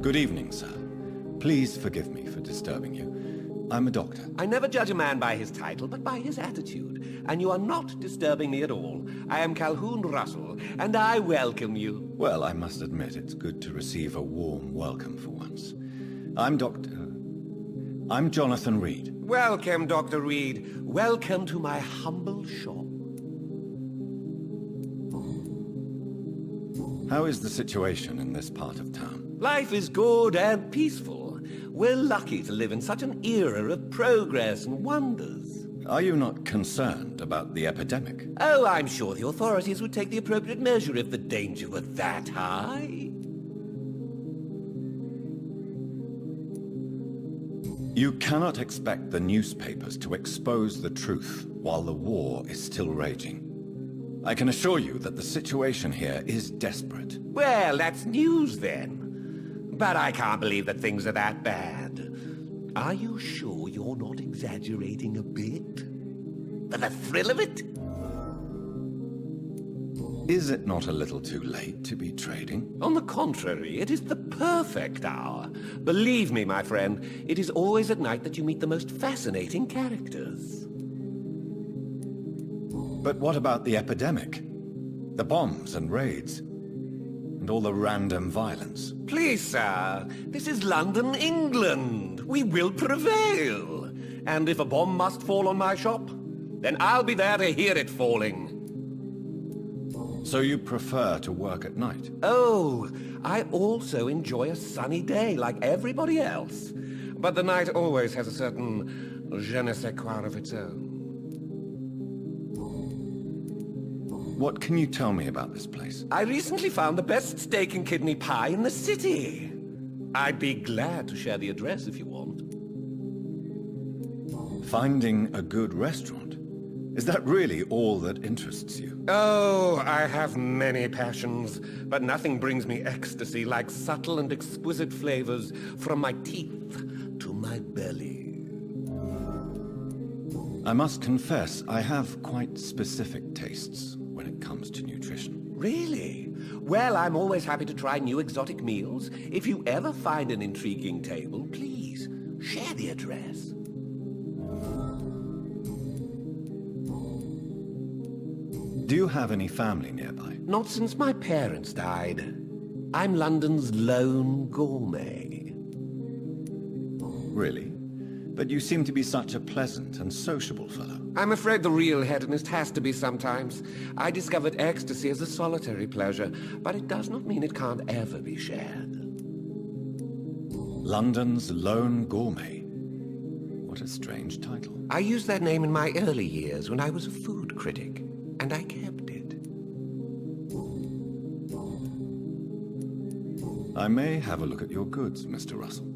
Good evening, sir. Please forgive me for disturbing you. I'm a doctor. I never judge a man by his title, but by his attitude. And you are not disturbing me at all. I am Calhoun Russell, and I welcome you. Well, I must admit it's good to receive a warm welcome for once. I'm Jonathan Reed. Welcome, Dr. Reed. Welcome to my humble shop. How is the situation in this part of town? Life is good and peaceful. We're lucky to live in such an era of progress and wonders. Are you not concerned about the epidemic? Oh, I'm sure the authorities would take the appropriate measure if the danger were that high. You cannot expect the newspapers to expose the truth while the war is still raging. I can assure you that the situation here is desperate. Well, that's news then. But I can't believe that things are that bad. Are you sure you're not exaggerating a bit? For the thrill of it? Is it not a little too late to be trading? On the contrary, it is the perfect hour. Believe me, my friend, it is always at night that you meet the most fascinating characters. But what about the epidemic? The bombs and raids? And all the random violence? Please, sir, this is London, England. We will prevail. And if a bomb must fall on my shop, then I'll be there to hear it falling. So you prefer to work at night? Oh, I also enjoy a sunny day like everybody else. But the night always has a certain je ne sais quoi of its own. What can you tell me about this place? I recently found the best steak and kidney pie in the city. I'd be glad to share the address if you want. Finding a good restaurant? Is that really all that interests you? Oh, I have many passions, but nothing brings me ecstasy like subtle and exquisite flavors from my teeth to my belly. I must confess, I have quite specific tastes when it comes to nutrition. Really? Well, I'm always happy to try new exotic meals. If you ever find an intriguing table, please share the address. Do you have any family nearby? Not since my parents died. I'm London's lone gourmet. Really? But you seem to be such a pleasant and sociable fellow. I'm afraid the real hedonist has to be sometimes. I discovered ecstasy as a solitary pleasure, but it does not mean it can't ever be shared. London's lone gourmet. What a strange title. I used that name in my early years when I was a food critic, and I kept it. I may have a look at your goods, Mr. Russell.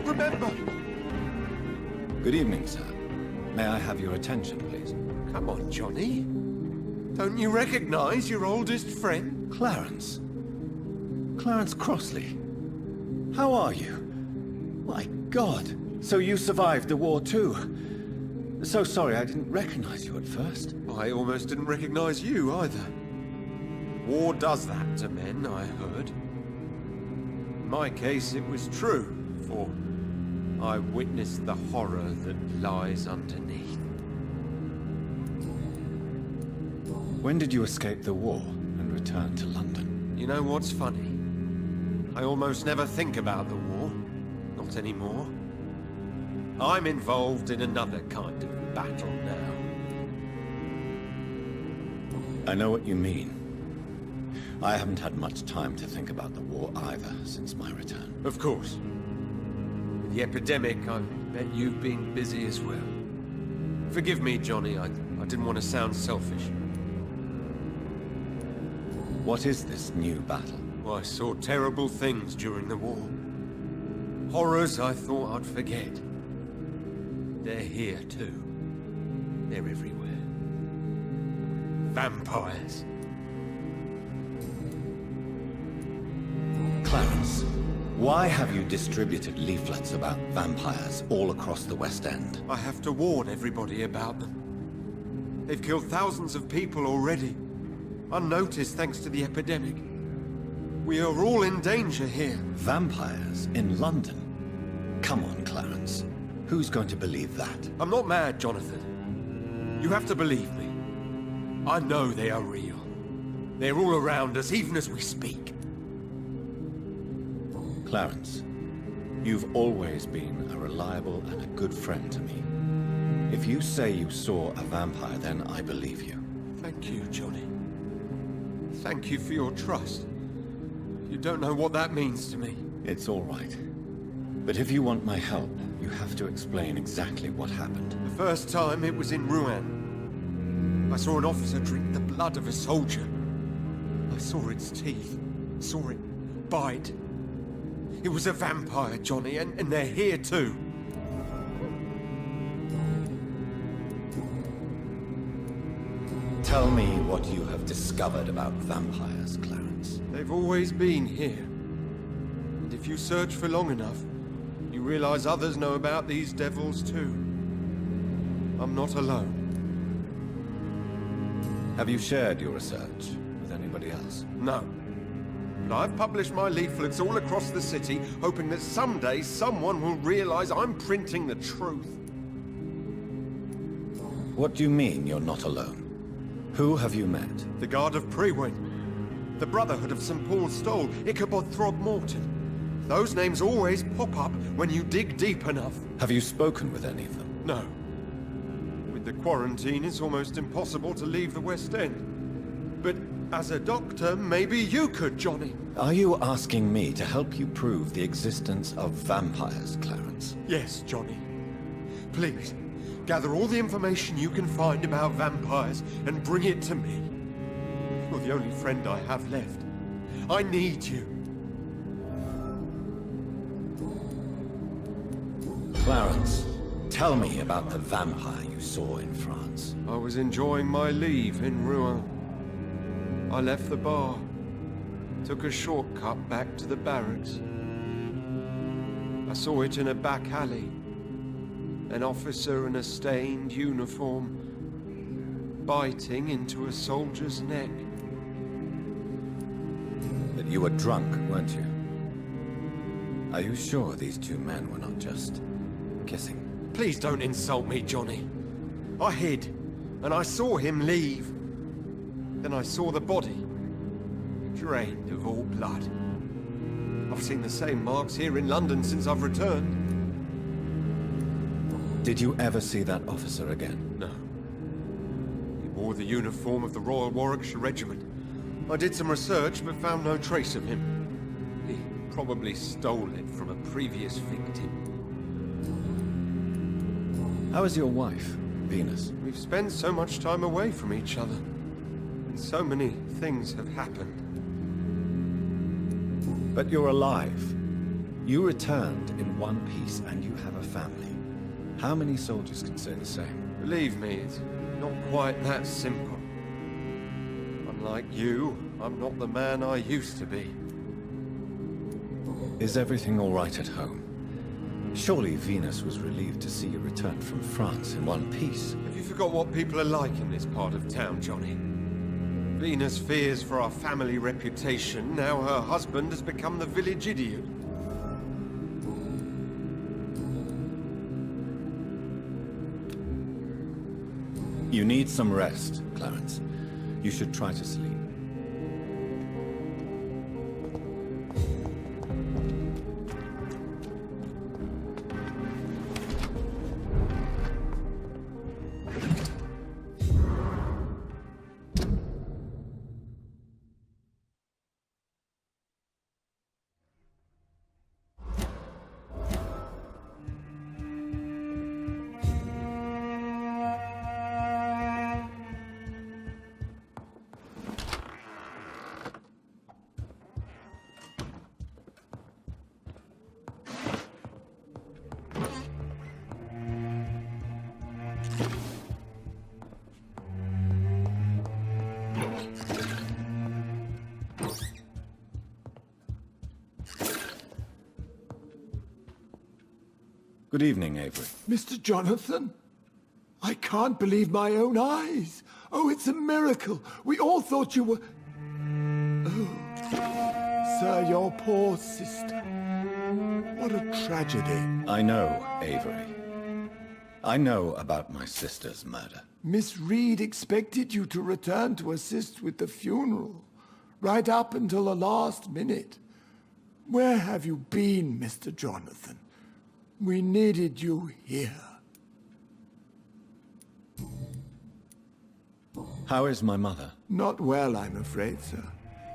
Remember! Good evening, sir. May I have your attention, please? Come on, Johnny. Don't you recognize your oldest friend? Clarence. Clarence Crossley. How are you? My God. So you survived the war too. So sorry I didn't recognize you at first. I almost didn't recognize you either. War does that to men, I heard. In my case, it was true, for I witnessed the horror that lies underneath. When did you escape the war and return to London? You know what's funny? I almost never think about the war. Not anymore. I'm involved in another kind of battle now. I know what you mean. I haven't had much time to think about the war either since my return. Of course. With the epidemic, I bet you've been busy as well. Forgive me, Johnny, I didn't want to sound selfish. What is this new battle? I saw terrible things during the war. Horrors I thought I'd forget. They're here too. They're everywhere. Vampires. Clarence, why have you distributed leaflets about vampires all across the West End? I have to warn everybody about them. They've killed thousands of people already, unnoticed thanks to the epidemic. We are all in danger here. Vampires in London? Come on, Clarence. Who's going to believe that? I'm not mad, Jonathan. You have to believe me. I know they are real. They're all around us, even as we speak. Clarence, you've always been a reliable and a good friend to me. If you say you saw a vampire, then I believe you. Thank you, Johnny. Thank you for your trust. You don't know what that means to me. It's all right. But if you want my help, you have to explain exactly what happened. The first time it was in Rouen. I saw an officer drink the blood of a soldier. I saw its teeth, saw it bite. It was a vampire, Johnny, and they're here too. Tell me what you have discovered about vampires, Clarence. They've always been here. And if you search for long enough, you realize others know about these devils too. I'm not alone. Have you shared your research with anybody else? No. But I've published my leaflets all across the city, hoping that someday someone will realize I'm printing the truth. What do you mean you're not alone? Who have you met? The Guard of Prewin, the Brotherhood of St. Paul's Stole, Ichabod Throgmorton. Those names always pop up when you dig deep enough. Have you spoken with any of them? No. With the quarantine, it's almost impossible to leave the West End. But as a doctor, maybe you could, Johnny. Are you asking me to help you prove the existence of vampires, Clarence? Yes, Johnny. Please, gather all the information you can find about vampires and bring it to me. You're the only friend I have left. I need you. Clarence, tell me about the vampire you saw in France. I was enjoying my leave in Rouen. I left the bar, took a shortcut back to the barracks. I saw it in a back alley. An officer in a stained uniform, biting into a soldier's neck. But you were drunk, weren't you? Are you sure these two men were not just kissing? Please don't insult me, Johnny. I hid, and I saw him leave. Then I saw the body, drained of all blood. I've seen the same marks here in London since I've returned. Did you ever see that officer again? No. He wore the uniform of the Royal Warwickshire Regiment. I did some research, but found no trace of him. He probably stole it from a previous victim. How is your wife, Venus? We've spent so much time away from each other. And so many things have happened. But you're alive. You returned in one piece and you have a family. How many soldiers can say the same? Believe me, it's not quite that simple. Unlike you, I'm not the man I used to be. Is everything all right at home? Surely Venus was relieved to see you return from France in one piece. Have you forgot what people are like in this part of town, Johnny? Venus fears for our family reputation. Now her husband has become the village idiot. You need some rest, Clarence. You should try to sleep. Good evening, Avery. Mr. Jonathan? I can't believe my own eyes. Oh, it's a miracle. We all thought you were... Oh, sir, your poor sister. What a tragedy. I know, Avery. I know about my sister's murder. Miss Reed expected you to return to assist with the funeral, right up until the last minute. Where have you been, Mr. Jonathan? We needed you here. How is my mother? Not well, I'm afraid, sir.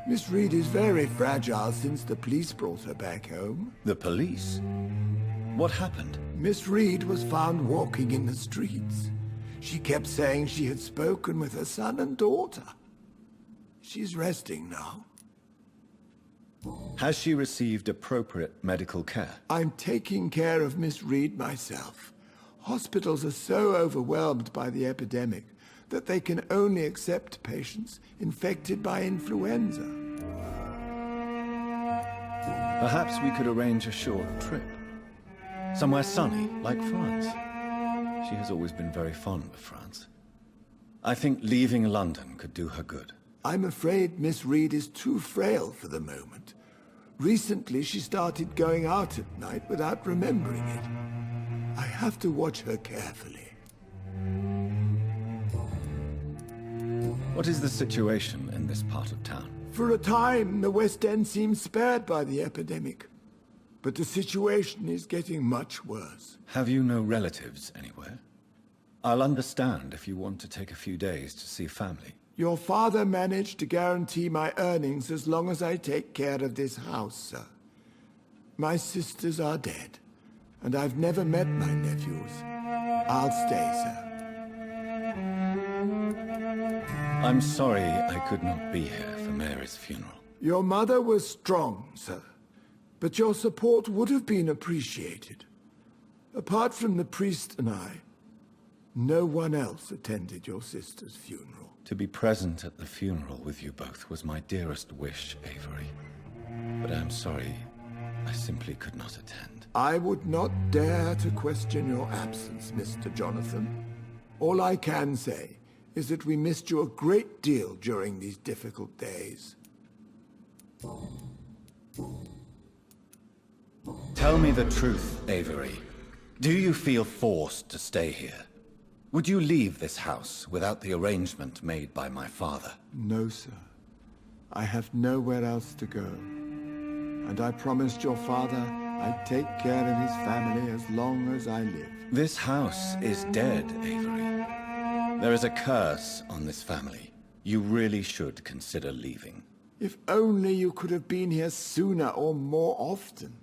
Miss Reed is very fragile since the police brought her back home. The police? What happened? Miss Reed was found walking in the streets. She kept saying she had spoken with her son and daughter. She's resting now. Has she received appropriate medical care? I'm taking care of Miss Reed myself. Hospitals are so overwhelmed by the epidemic that they can only accept patients infected by influenza. Perhaps we could arrange a short trip. Somewhere sunny, like France. She has always been very fond of France. I think leaving London could do her good. I'm afraid Miss Reed is too frail for the moment. Recently, she started going out at night without remembering it. I have to watch her carefully. What is the situation in this part of town? For a time, the West End seemed spared by the epidemic. But the situation is getting much worse. Have you no relatives anywhere? I'll understand if you want to take a few days to see family. Your father managed to guarantee my earnings as long as I take care of this house, sir. My sisters are dead, and I've never met my nephews. I'll stay, sir. I'm sorry I could not be here for Mary's funeral. Your mother was strong, sir. But your support would have been appreciated. Apart from the priest and I, no one else attended your sister's funeral. To be present at the funeral with you both was my dearest wish, Avery. But I'm sorry, I simply could not attend. I would not dare to question your absence, Mr. Jonathan. All I can say is that we missed you a great deal during these difficult days. Tell me the truth, Avery. Do you feel forced to stay here? Would you leave this house without the arrangement made by my father? No, sir. I have nowhere else to go. And I promised your father I'd take care of his family as long as I live. This house is dead, Avery. There is a curse on this family. You really should consider leaving. If only you could have been here sooner or more often.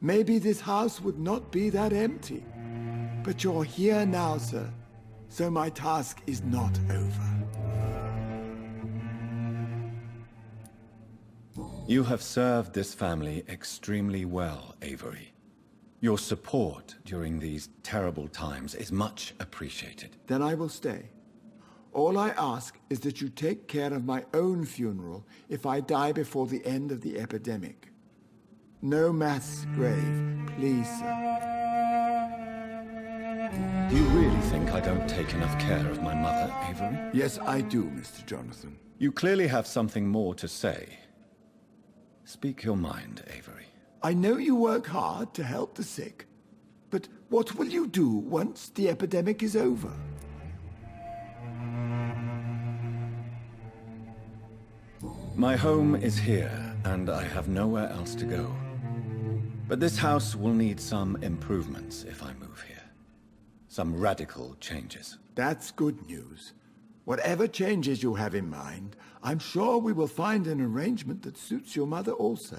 Maybe this house would not be that empty. But you're here now, sir. So my task is not over. You have served this family extremely well, Avery. Your support during these terrible times is much appreciated. Then I will stay. All I ask is that you take care of my own funeral if I die before the end of the epidemic. No mass grave, please, sir. Do you really think I don't take enough care of my mother, Avery? Yes, I do, Mr. Jonathan. You clearly have something more to say. Speak your mind, Avery. I know you work hard to help the sick, but what will you do once the epidemic is over? My home is here, and I have nowhere else to go. But this house will need some improvements if I move here. Some radical changes. That's good news. Whatever changes you have in mind, I'm sure we will find an arrangement that suits your mother also.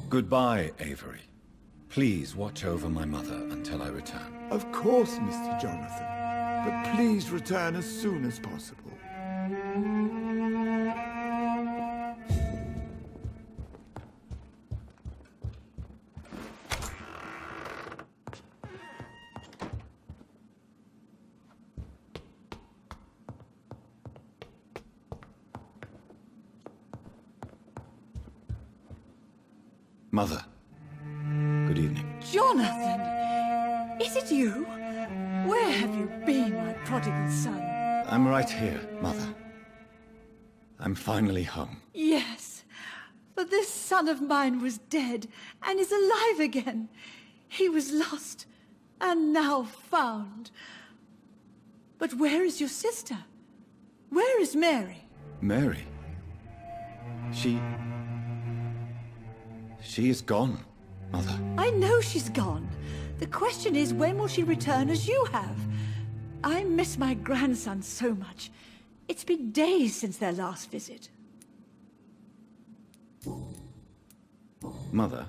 Goodbye, Avery. Please watch over my mother until I return. Of course, Mr. Jonathan. But please return as soon as possible. Mother, good evening. Jonathan! Is it you? Where have you been, my prodigal son? I'm right here, Mother. I'm finally home. Yes, but this son of mine was dead and is alive again. He was lost and now found. But where is your sister? Where is Mary? Mary? She is gone, Mother. I know she's gone. The question is, when will she return as you have? I miss my grandson so much. It's been days since their last visit. Mother,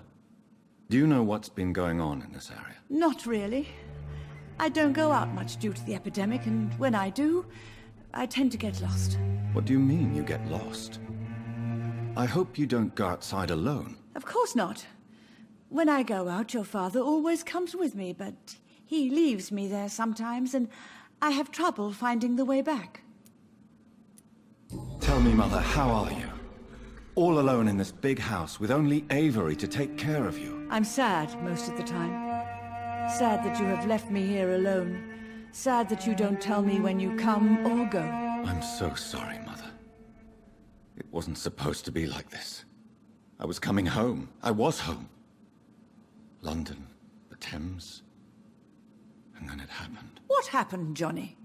do you know what's been going on in this area? Not really. I don't go out much due to the epidemic, and when I do, I tend to get lost. What do you mean you get lost? I hope you don't go outside alone. Of course not. When I go out, your father always comes with me, but he leaves me there sometimes, and I have trouble finding the way back. Tell me, Mother, how are you? All alone in this big house with only Avery to take care of you. I'm sad most of the time. Sad that you have left me here alone. Sad that you don't tell me when you come or go. I'm so sorry, Mother. It wasn't supposed to be like this. I was coming home. I was home. London, the Thames, and then it happened. What happened, Johnny?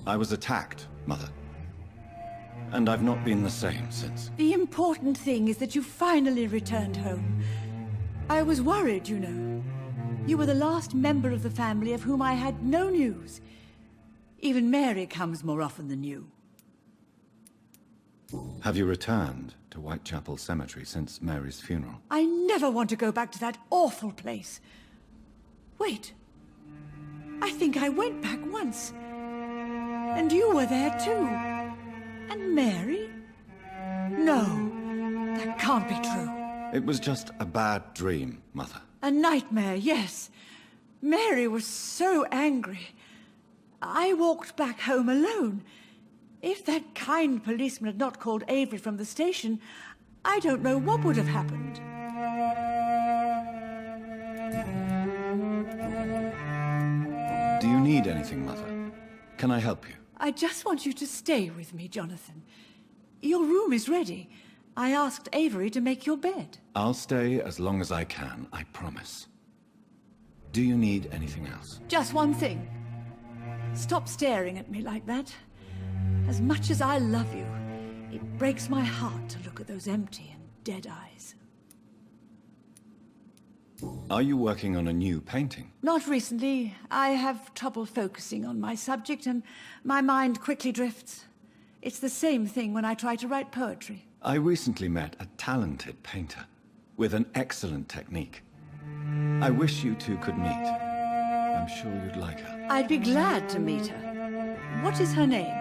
I was attacked, Mother. And I've not been the same since. The important thing is that you finally returned home. I was worried, you know. You were the last member of the family of whom I had no news. Even Mary comes more often than you. Have you returned to Whitechapel Cemetery since Mary's funeral? I never want to go back to that awful place. Wait. I think I went back once. And you were there too. And Mary? No, that can't be true. It was just a bad dream, Mother. A nightmare, yes. Mary was so angry. I walked back home alone. If that kind policeman had not called Avery from the station, I don't know what would have happened. Do you need anything, Mother? Can I help you? I just want you to stay with me, Jonathan. Your room is ready. I asked Avery to make your bed. I'll stay as long as I can, I promise. Do you need anything else? Just one thing. Stop staring at me like that. As much as I love you, it breaks my heart to look at those empty and dead eyes. Are you working on a new painting? Not recently. I have trouble focusing on my subject, and my mind quickly drifts. It's the same thing when I try to write poetry. I recently met a talented painter with an excellent technique. I wish you two could meet. I'm sure you'd like her. I'd be glad to meet her. What is her name?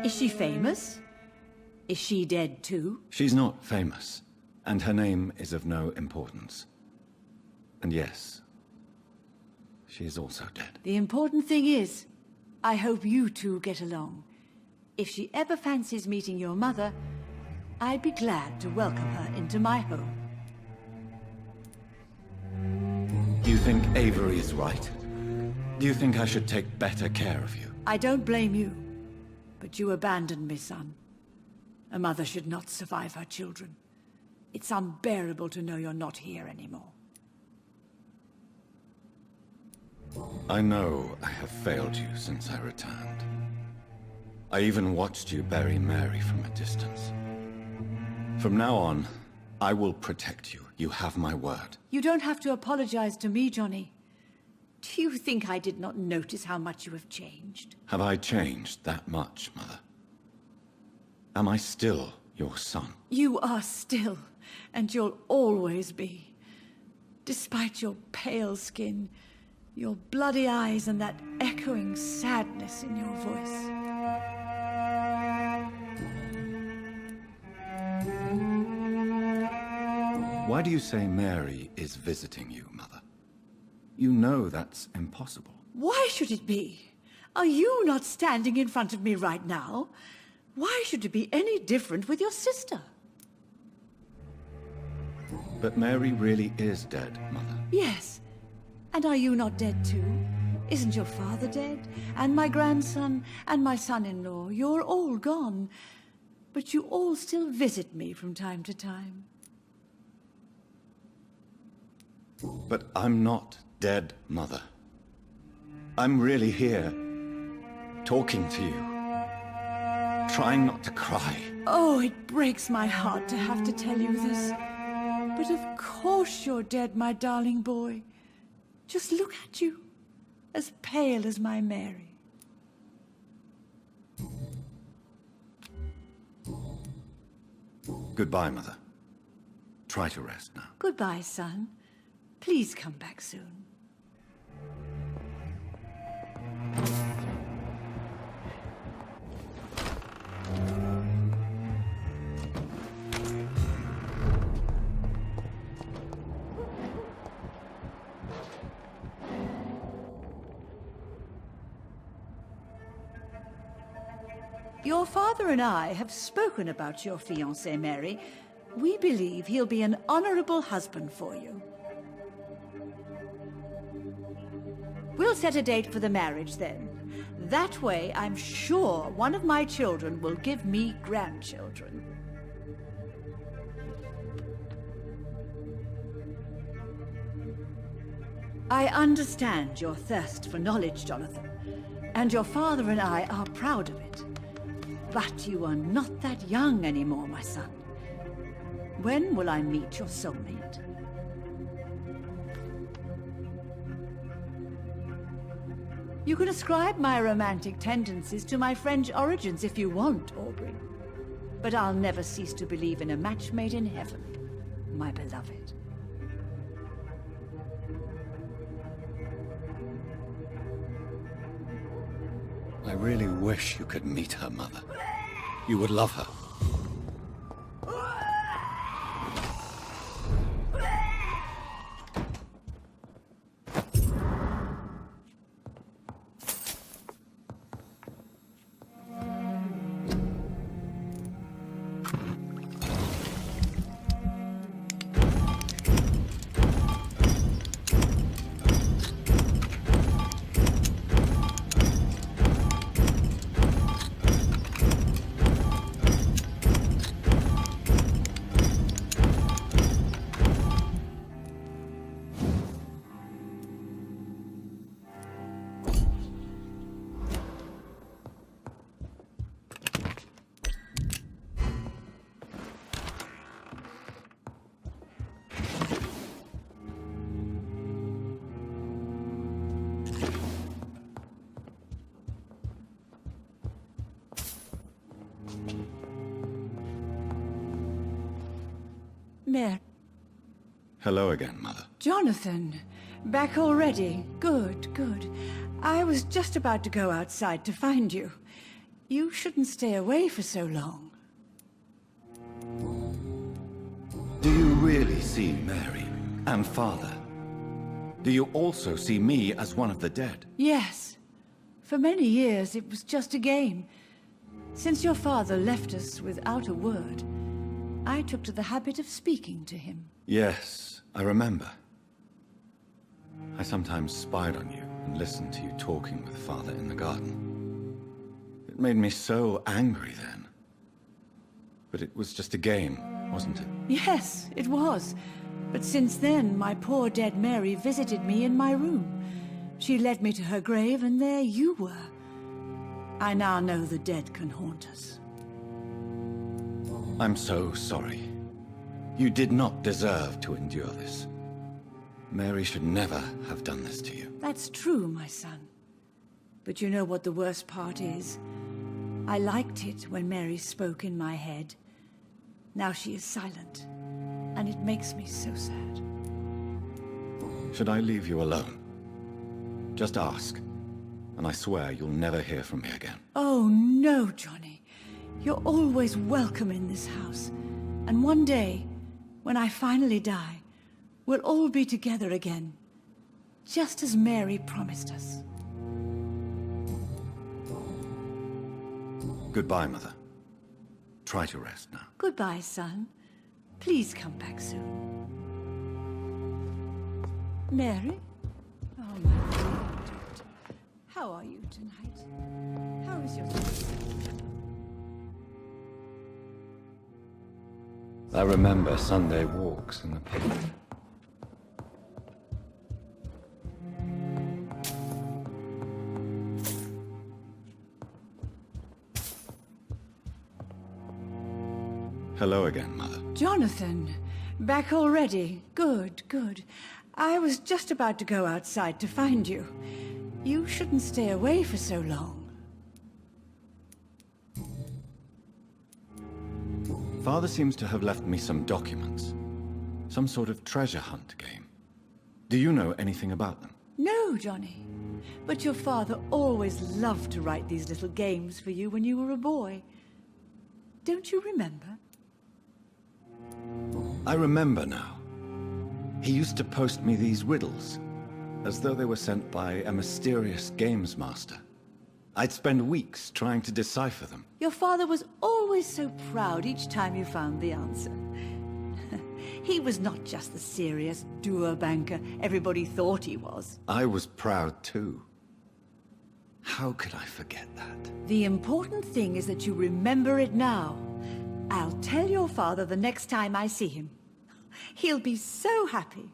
Is she famous? Is she dead too? She's not famous, and her name is of no importance. And yes, she is also dead. The important thing is, I hope you two get along. If she ever fancies meeting your mother, I'd be glad to welcome her into my home. Do you think Avery is right? Do you think I should take better care of you? I don't blame you, but you abandoned me, son. A mother should not survive her children. It's unbearable to know you're not here anymore. I know I have failed you since I returned. I even watched you bury Mary from a distance. From now on, I will protect you. You have my word. You don't have to apologize to me, Johnny. Do you think I did not notice how much you have changed? Have I changed that much, Mother? Am I still your son? You are still, and you'll always be. Despite your pale skin, your bloody eyes, and that echoing sadness in your voice. Why do you say Mary is visiting you, Mother? You know that's impossible. Why should it be? Are you not standing in front of me right now? Why should it be any different with your sister? But Mary really is dead, Mother. Yes. And are you not dead too? Isn't your father dead? And my grandson, and my son-in-law? You're all gone. But you all still visit me from time to time. But I'm not dead, Mother. I'm really here, talking to you, trying not to cry. Oh, it breaks my heart to have to tell you this. But of course you're dead, my darling boy. Just look at you, as pale as my Mary. Goodbye, Mother. Try to rest now. Goodbye, son. Please come back soon. Your father and I have spoken about your fiancé, Mary. We believe he'll be an honorable husband for you. We'll set a date for the marriage then. That way, I'm sure one of my children will give me grandchildren. I understand your thirst for knowledge, Jonathan, and your father and I are proud of it. But you are not that young anymore, my son. When will I meet your soulmate? You can ascribe my romantic tendencies to my French origins if you want, Aubrey. But I'll never cease to believe in a match made in heaven, my beloved. I really wish you could meet her, Mother. You would love her. Mary. Hello again, Mother. Jonathan, back already? Good, good. I was just about to go outside to find you. You shouldn't stay away for so long. Do you really see Mary and Father? Do you also see me as one of the dead? Yes. For many years, it was just a game. Since your father left us without a word, I took to the habit of speaking to him. Yes, I remember. I sometimes spied on you and listened to you talking with Father in the garden. It made me so angry then. But it was just a game, wasn't it? Yes, it was. But since then, my poor dead Mary visited me in my room. She led me to her grave, and there you were. I now know the dead can haunt us. I'm so sorry. You did not deserve to endure this. Mary should never have done this to you. That's true, my son. But you know what the worst part is? I liked it when Mary spoke in my head. Now she is silent, and it makes me so sad. Should I leave you alone? Just ask, and I swear you'll never hear from me again. Oh, no, Johnny. You're always welcome in this house. And one day, when I finally die, we'll all be together again, just as Mary promised us. Goodbye, Mother. Try to rest now. Goodbye, son. Please come back soon. Mary? Oh, my dear daughter. How are you tonight? How is your sister? I remember Sunday walks in the park. Hello again, Mother. Jonathan, back already. Good, good. I was just about to go outside to find you. You shouldn't stay away for so long. Father seems to have left me some documents. Some sort of treasure hunt game. Do you know anything about them? No, Johnny. But your father always loved to write these little games for you when you were a boy. Don't you remember? I remember now. He used to post me these riddles, as though they were sent by a mysterious games master. I'd spend weeks trying to decipher them. Your father was always so proud each time you found the answer. He was not just the serious doer banker everybody thought he was. I was proud too. How could I forget that? The important thing is that you remember it now. I'll tell your father the next time I see him. He'll be so happy.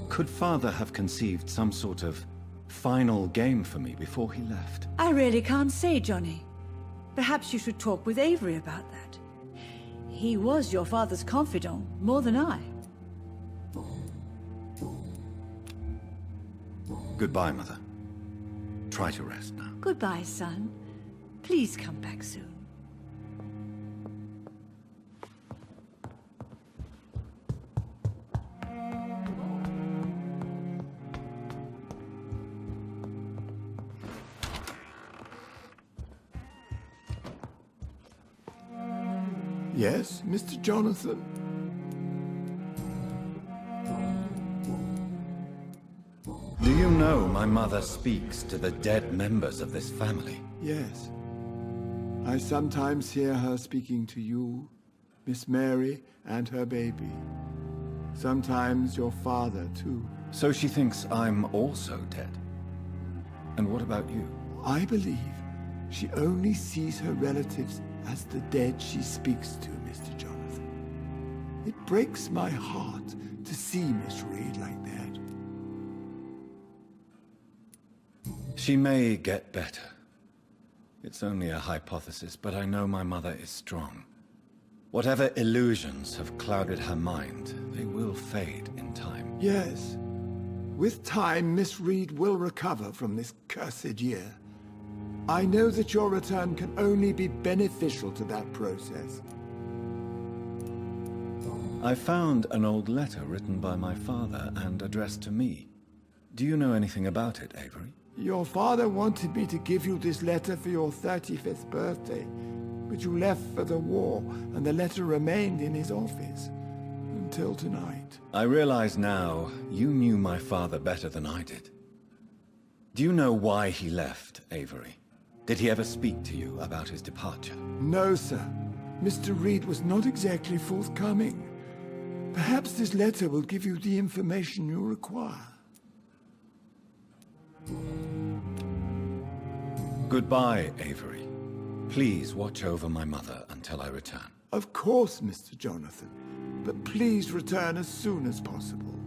Could Father have conceived some sort of final game for me before he left? I really can't say, Johnny. Perhaps you should talk with Avery about that. He was your father's confidant, more than I. Goodbye, Mother. Try to rest now. Goodbye, son. Please come back soon. Yes, Mr. Jonathan? Do you know my mother speaks to the dead members of this family? Yes. I sometimes hear her speaking to you, Miss Mary, and her baby. Sometimes your father, too. So she thinks I'm also dead? And what about you? I believe she only sees her relatives as the dead she speaks to, Mr. Jonathan. It breaks my heart to see Miss Reed like that. She may get better. It's only a hypothesis, but I know my mother is strong. Whatever illusions have clouded her mind, they will fade in time. Yes. With time, Miss Reed will recover from this cursed year. I know that your return can only be beneficial to that process. I found an old letter written by my father and addressed to me. Do you know anything about it, Avery? Your father wanted me to give you this letter for your 35th birthday, but you left for the war, and the letter remained in his office until tonight. I realize now you knew my father better than I did. Do you know why he left, Avery? Did he ever speak to you about his departure? No, sir. Mr. Reed was not exactly forthcoming. Perhaps this letter will give you the information you require. Goodbye, Avery. Please watch over my mother until I return. Of course, Mr. Jonathan. But please return as soon as possible.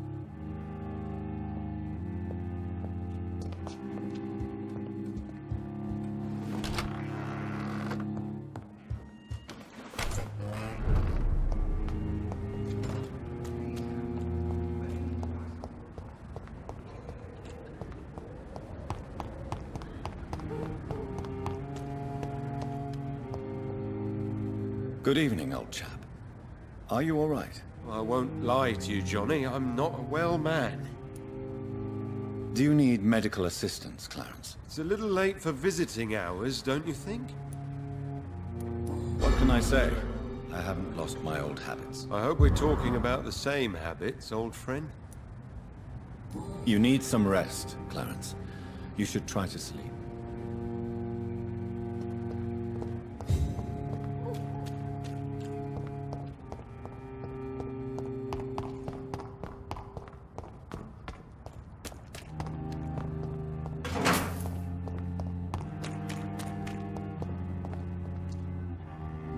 Good evening, old chap. Are you all right? I won't lie to you, Johnny. I'm not a well man. Do you need medical assistance, Clarence? It's a little late for visiting hours, don't you think? What can I say? I haven't lost my old habits. I hope we're talking about the same habits, old friend. You need some rest, Clarence. You should try to sleep.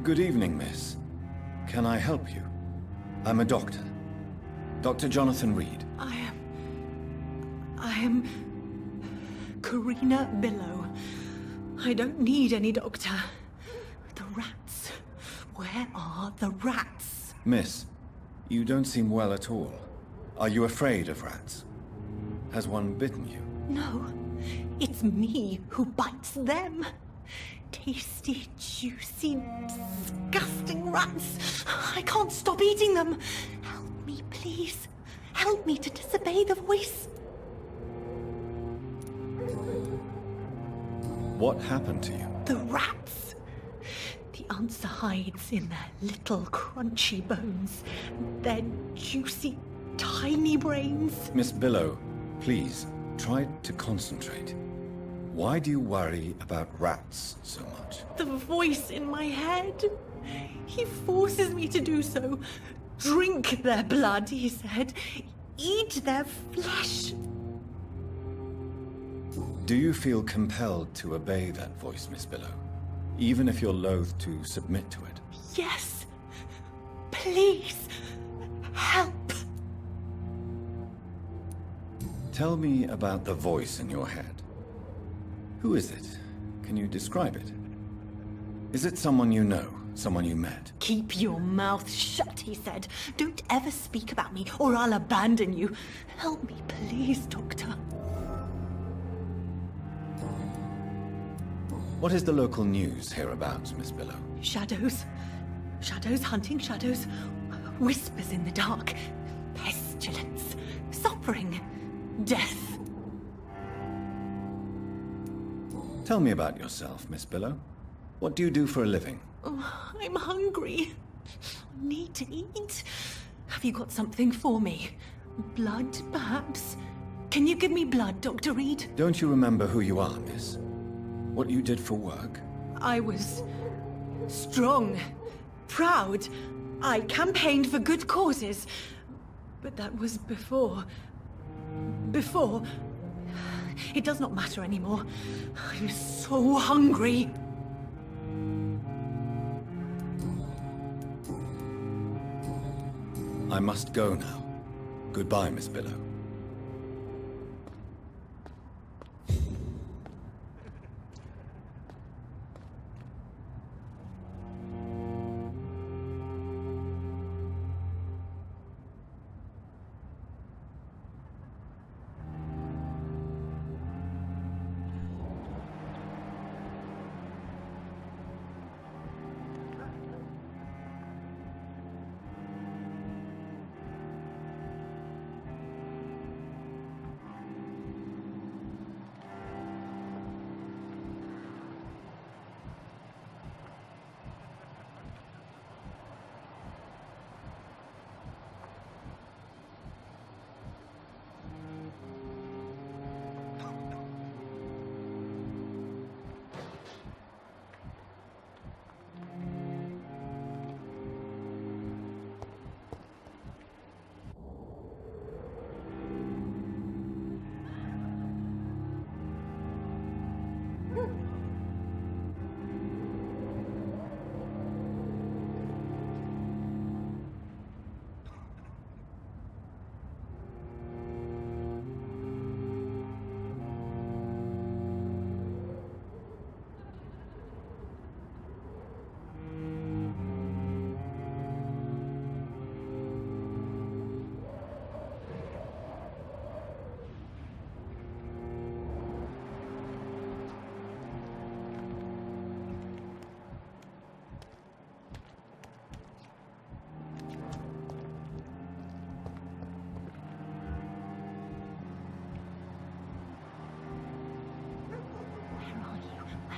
Good evening, miss. Can I help you? I'm a doctor. Dr. Jonathan Reed. I am Karina Billow. I don't need any doctor. The rats. Where are the rats? Miss, you don't seem well at all. Are you afraid of rats? Has one bitten you? No, it's me who bites them. Tasty, juicy, disgusting rats. I can't stop eating them. Help me, please. Help me to disobey the voice. What happened to you? The rats. The answer hides in their little crunchy bones, their juicy, tiny brains. Miss Billow, please, try to concentrate. Why do you worry about rats so much? The voice in my head. He forces me to do so. Drink their blood, he said. Eat their flesh. Do you feel compelled to obey that voice, Miss Billow? Even if you're loath to submit to it? Yes. Please. Help. Tell me about the voice in your head. Who is it? Can you describe it? Is it someone you know? Someone you met? Keep your mouth shut, he said. Don't ever speak about me, or I'll abandon you. Help me, please, Doctor. What is the local news hereabouts, Miss Billow? Shadows. Shadows hunting shadows. Whispers in the dark. Pestilence. Suffering. Death. Tell me about yourself, Miss Billow. What do you do for a living? Oh, I'm hungry. I need to eat. Have you got something for me? Blood, perhaps? Can you give me blood, Dr. Reed? Don't you remember who you are, miss? What you did for work? I was strong, proud. I campaigned for good causes. But that was before. Before. It does not matter anymore. I'm so hungry. I must go now. Goodbye, Miss Billow.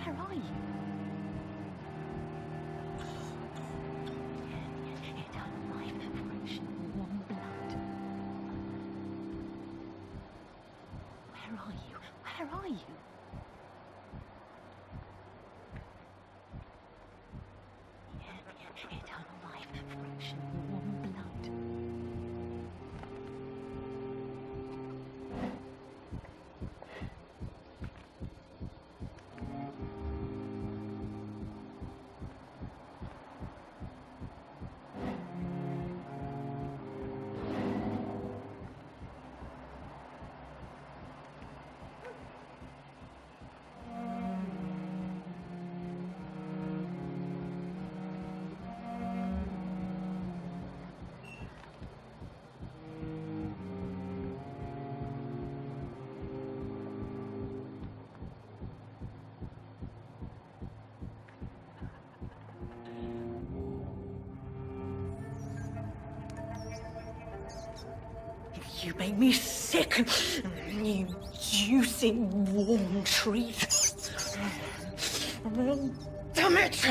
Where are you? Eternal life, fresh, warm blood. Where are you? Where are you? Eternal life, fresh, warm blood. You make me sick. You juicy warm treat. Oh, damn it!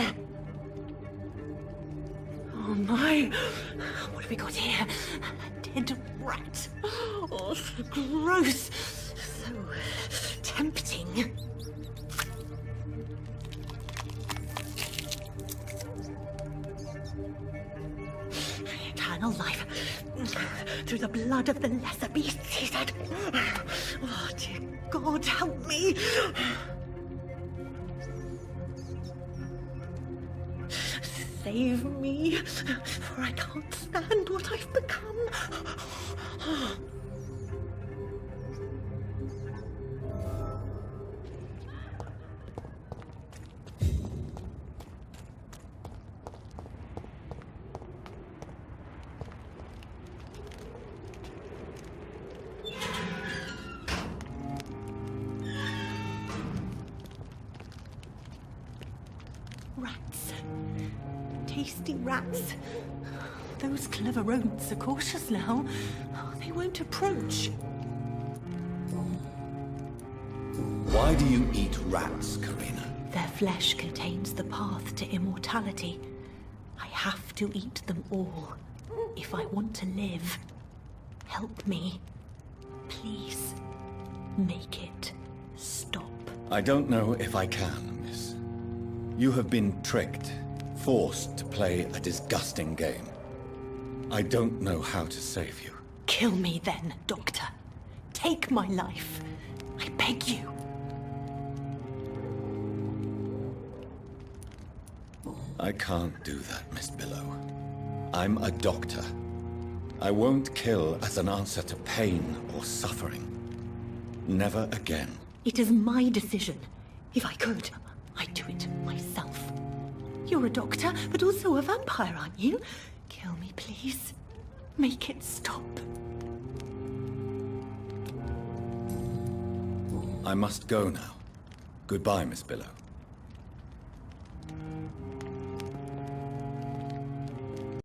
Oh my! What have we got here? A dead rat. Oh, so gross. So tempting. Eternal life. Through the blood of the lesser beasts, he said. Oh, dear God, help me. Save me, for I can't stand what I've become. Rats. Tasty rats. Those clever rodents are cautious now. They won't approach. Why do you eat rats, Karina? Their flesh contains the path to immortality. I have to eat them all if I want to live. Help me. Please. Make it stop. I don't know if I can, miss. You have been tricked, forced to play a disgusting game. I don't know how to save you. Kill me then, Doctor. Take my life. I beg you. I can't do that, Miss Billow. I'm a doctor. I won't kill as an answer to pain or suffering. Never again. It is my decision. If I could, I'd do it myself. You're a doctor, but also a vampire, aren't you? Kill me, please. Make it stop. I must go now. Goodbye, Miss Billow.